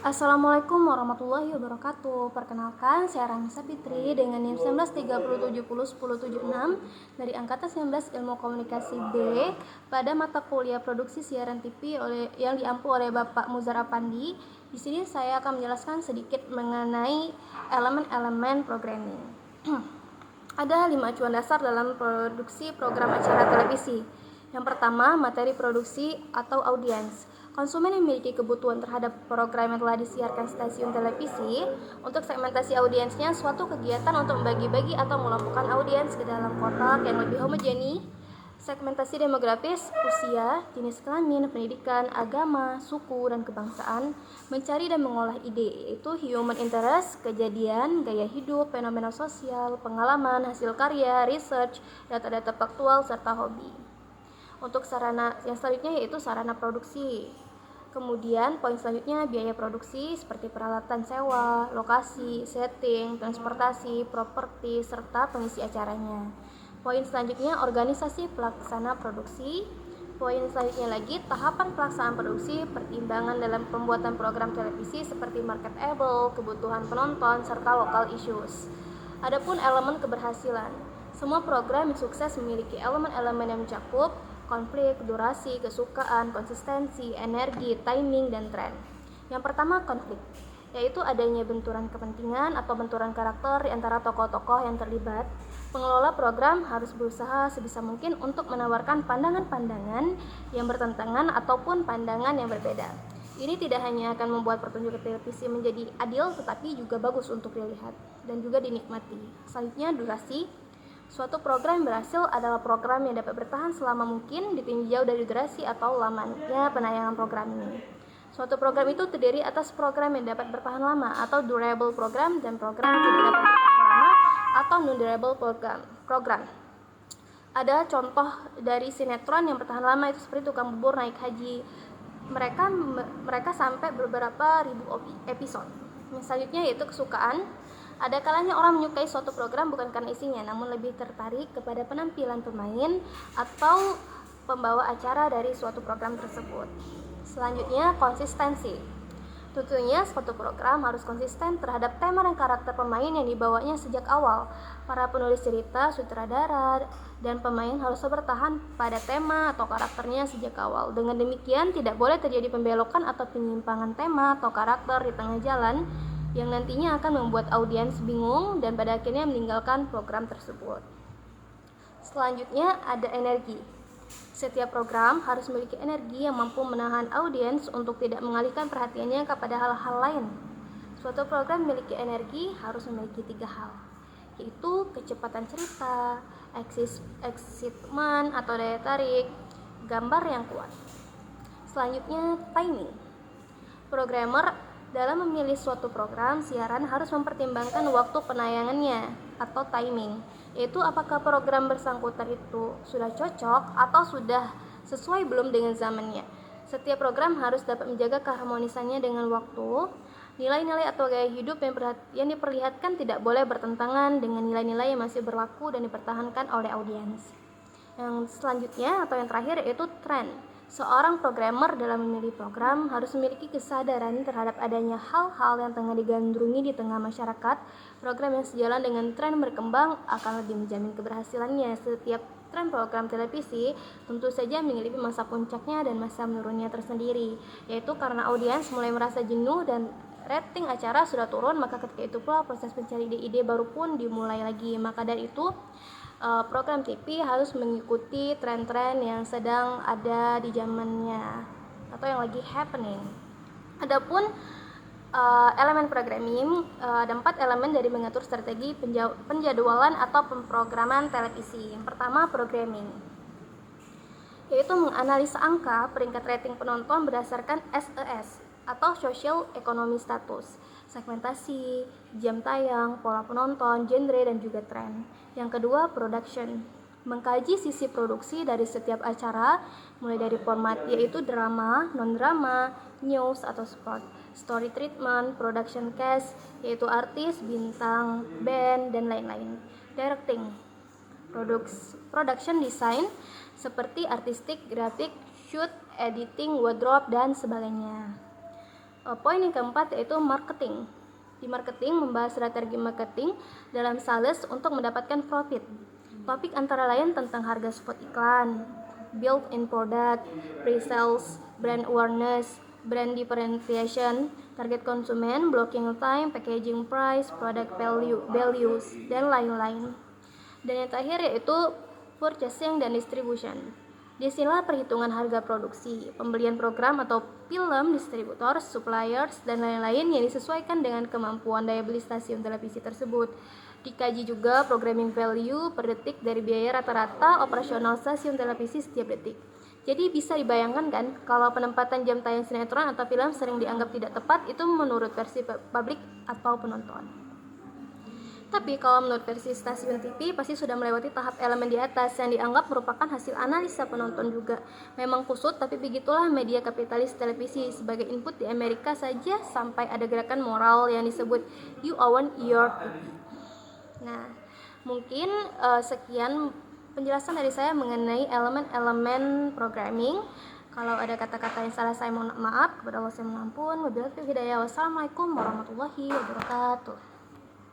Assalamualaikum warahmatullahi wabarakatuh. Perkenalkan, saya Ramisa Fitri dengan NIM 1930701076 dari Angkatan 19 Ilmu Komunikasi B pada mata kuliah Produksi Siaran TV yang diampu oleh Bapak Muzar Apandi. Di sini saya akan menjelaskan sedikit mengenai elemen-elemen programming. Ada 5 acuan dasar dalam produksi program acara televisi. Yang pertama, materi produksi atau audiens. Konsumen memiliki kebutuhan terhadap program yang telah disiarkan stasiun televisi. Untuk segmentasi audiensnya, suatu kegiatan untuk membagi-bagi atau mengelompokkan audiens ke dalam kotak yang lebih homogeni. Segmentasi demografis, usia, jenis kelamin, pendidikan, agama, suku, dan kebangsaan. Mencari dan mengolah ide, yaitu human interest, kejadian, gaya hidup, fenomena sosial, pengalaman, hasil karya, research, data-data faktual, serta hobi. Untuk sarana yang selanjutnya yaitu sarana produksi. Kemudian poin selanjutnya biaya produksi seperti peralatan sewa, lokasi, setting, transportasi, properti, serta pengisi acaranya. Poin selanjutnya organisasi pelaksana produksi. Poin selanjutnya lagi tahapan pelaksanaan produksi, pertimbangan dalam pembuatan program televisi seperti marketable, kebutuhan penonton, serta local issues. Adapun elemen keberhasilan. Semua program yang sukses memiliki elemen-elemen yang mencakup konflik, durasi, kesukaan, konsistensi, energi, timing, dan tren. Yang pertama, konflik, yaitu adanya benturan kepentingan atau benturan karakter di antara tokoh-tokoh yang terlibat. Pengelola program harus berusaha sebisa mungkin untuk menawarkan pandangan-pandangan yang bertentangan ataupun pandangan yang berbeda. Ini tidak hanya akan membuat pertunjukan televisi menjadi adil, tetapi juga bagus untuk dilihat dan juga dinikmati. Selanjutnya, durasi. Suatu program yang berhasil adalah program yang dapat bertahan selama mungkin ditinjau dari durasi atau lamanya penayangan program ini. Suatu program itu terdiri atas program yang dapat bertahan lama atau durable program dan program yang tidak dapat bertahan lama atau non-durable program. Ada contoh dari sinetron yang bertahan lama itu seperti Tukang Bubur Naik Haji. Mereka sampai beberapa ribu episode. Selanjutnya yaitu kesukaan. Ada kalanya orang menyukai suatu program bukan karena isinya, namun lebih tertarik kepada penampilan pemain atau pembawa acara dari suatu program tersebut. Selanjutnya, konsistensi. Tentunya suatu program harus konsisten terhadap tema dan karakter pemain yang dibawanya sejak awal. Para penulis cerita, sutradara, dan pemain harus bertahan pada tema atau karakternya sejak awal. Dengan demikian, tidak boleh terjadi pembelokan atau penyimpangan tema atau karakter di tengah jalan yang nantinya akan membuat audiens bingung dan pada akhirnya meninggalkan program tersebut. Selanjutnya ada energi. Setiap program harus memiliki energi yang mampu menahan audiens untuk tidak mengalihkan perhatiannya kepada hal-hal lain. Suatu program memiliki energi harus memiliki 3 hal, yaitu kecepatan cerita, excitement atau daya tarik, gambar yang kuat. Selanjutnya, timing. Programmer dalam memilih suatu program siaran harus mempertimbangkan waktu penayangannya atau timing, yaitu apakah program bersangkutan itu sudah cocok atau sudah sesuai belum dengan zamannya. Setiap program harus dapat menjaga keharmonisannya dengan waktu. Nilai-nilai atau gaya hidup yang diperlihatkan tidak boleh bertentangan dengan nilai-nilai yang masih berlaku dan dipertahankan oleh audiens. Yang selanjutnya atau yang terakhir yaitu tren. Seorang programmer dalam memilih program harus memiliki kesadaran terhadap adanya hal-hal yang tengah digandrungi di tengah masyarakat. Program yang sejalan dengan tren berkembang akan lebih menjamin keberhasilannya. Setiap tren program televisi tentu saja memiliki masa puncaknya dan masa menurunnya tersendiri, yaitu karena audiens mulai merasa jenuh dan rating acara sudah turun, maka ketika itu pula proses mencari ide-ide baru pun dimulai lagi. Maka dari itu program TV harus mengikuti tren-tren yang sedang ada di zamannya atau yang lagi happening. Adapun elemen programming, ada 4 elemen dari mengatur strategi penjadwalan atau pemrograman televisi. Yang pertama, programming, yaitu menganalisa angka peringkat rating penonton berdasarkan SES atau Social Economy Status, segmentasi, jam tayang, pola penonton, genre, dan juga tren. Yang kedua, production, mengkaji sisi produksi dari setiap acara, mulai dari format yaitu drama, non-drama, news atau sport, story treatment, production cast yaitu artis, bintang, band, dan lain-lain. Directing, production design seperti artistik, grafik, shoot, editing, wardrobe, dan sebagainya. Poin yang keempat yaitu marketing. Di marketing membahas strategi marketing dalam sales untuk mendapatkan profit. Topik antara lain tentang harga spot iklan, built-in product, pre-sales, brand awareness, brand differentiation, target konsumen, blocking time, packaging price, product values, dan lain-lain. Dan yang terakhir yaitu purchasing dan distribution. Disinilah perhitungan harga produksi, pembelian program atau film, distributor, suppliers, dan lain-lain yang disesuaikan dengan kemampuan daya beli stasiun televisi tersebut. Dikaji juga programming value per detik dari biaya rata-rata operasional stasiun televisi setiap detik. Jadi bisa dibayangkan kan kalau penempatan jam tayang sinetron atau film sering dianggap tidak tepat itu menurut versi publik atau penonton. Tapi kalau menurut versi stasiun TV pasti sudah melewati tahap elemen di atas yang dianggap merupakan hasil analisa penonton juga. Memang kusut, tapi begitulah media kapitalis televisi. Sebagai input di Amerika saja sampai ada gerakan moral yang disebut You Own Your TV. Nah, mungkin sekian penjelasan dari saya mengenai elemen-elemen programming. Kalau ada kata-kata yang salah saya mohon maaf, kepada Allah saya mohon ampun. Wabillahi taufiq hidayah. Wassalamualaikum warahmatullahi wabarakatuh.